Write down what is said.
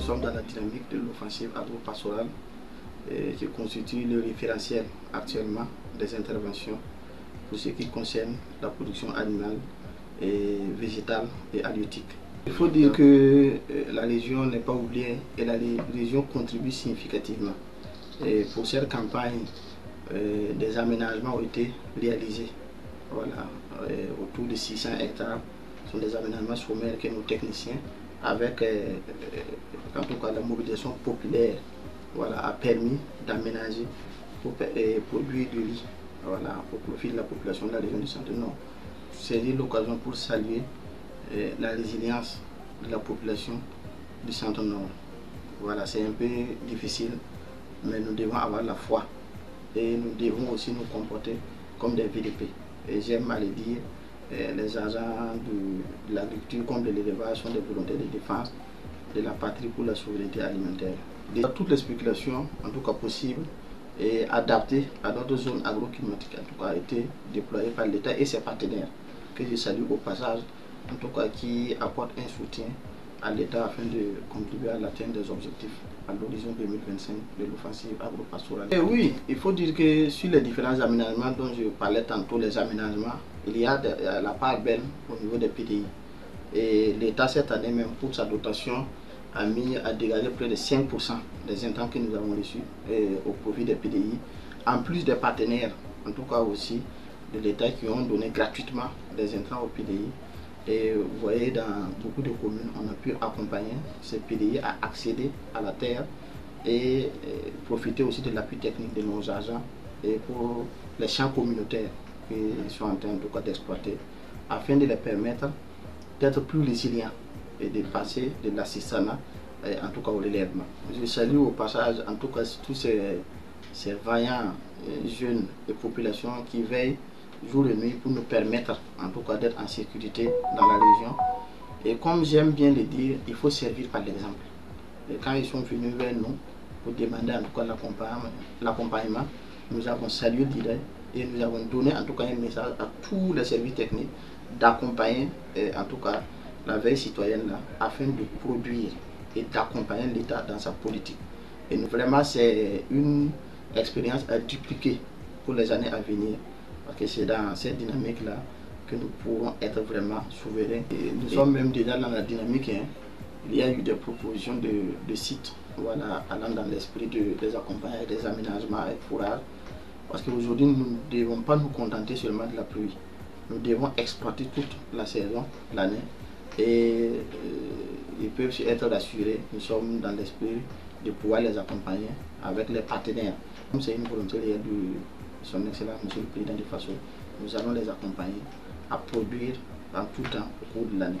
sommes dans la dynamique de l'offensive agro-pastorale qui constitue le référentiel actuellement des interventions pour ce qui concerne la production animale, et végétale et halieutique. Il faut dire que la région n'est pas oubliée et la région contribue significativement. Et pour cette campagne, des aménagements ont été réalisés. Voilà, autour de 600 hectares sont des aménagements sommaires que nos techniciens, avec en tout cas la mobilisation populaire, voilà, a permis d'aménager pour produire du riz, voilà, au profit de la population de la région du Centre-Nord. C'est l'occasion pour saluer la résilience de la population du Centre-Nord. Voilà, c'est un peu difficile, mais nous devons avoir la foi et nous devons aussi nous comporter comme des VDP. Et j'aime à le dire, les agents de l'agriculture comme de l'élevage sont des volontaires de défense de la patrie pour la souveraineté alimentaire. Toutes les spéculations, en tout cas possibles, et adaptées à d'autres zones agroclimatiques, en tout cas, a été déployées par l'État et ses partenaires, que je salue au passage, en tout cas, qui apportent un soutien à l'État afin de contribuer à l'atteinte des objectifs à l'horizon 2025 de l'offensive agro-pastorale. Et oui, il faut dire que sur les différents aménagements dont je parlais tantôt, les aménagements, il y a la part belle au niveau des PDI. Et l'État, cette année même, pour sa dotation, a mis à dégager près de 5% des intrants que nous avons reçus au profit des PDI, en plus des partenaires, en tout cas aussi de l'État, qui ont donné gratuitement des intrants au PDI. Et vous voyez, dans beaucoup de communes, on a pu accompagner ces PDI à accéder à la terre et profiter aussi de l'appui technique de nos agents et pour les champs communautaires qu'ils sont en train en tout cas d'exploiter, afin de les permettre d'être plus résilients et de passer de l'assistanat en tout cas au relèvement. Je salue au passage en tout cas tous ces vaillants jeunes et populations qui veillent jour et nuit pour nous permettre en tout cas d'être en sécurité dans la région. Et comme j'aime bien le dire, il faut servir par l'exemple. Et quand ils sont venus vers nous pour demander en tout cas l'accompagnement, nous avons salué l'idée et nous avons donné en tout cas un message à tous les services techniques d'accompagner en tout cas la veille citoyenne là, afin de produire et d'accompagner l'État dans sa politique. Et nous, vraiment, c'est une expérience à dupliquer pour les années à venir, parce que c'est dans cette dynamique-là que nous pourrons être vraiment souverains. Et nous sommes même déjà dans la dynamique, hein. Il y a eu des propositions de sites, voilà, allant dans l'esprit des accompagner avec des aménagements avec fourrage, parce qu'aujourd'hui, nous ne devons pas nous contenter seulement de la pluie. Nous devons exploiter toute la saison, l'année, et ils peuvent être rassurés. Nous sommes dans l'esprit de pouvoir les accompagner avec les partenaires. Comme c'est une volonté de son Excellence, Monsieur le Président de Faso, nous allons les accompagner à produire en tout temps au cours de l'année.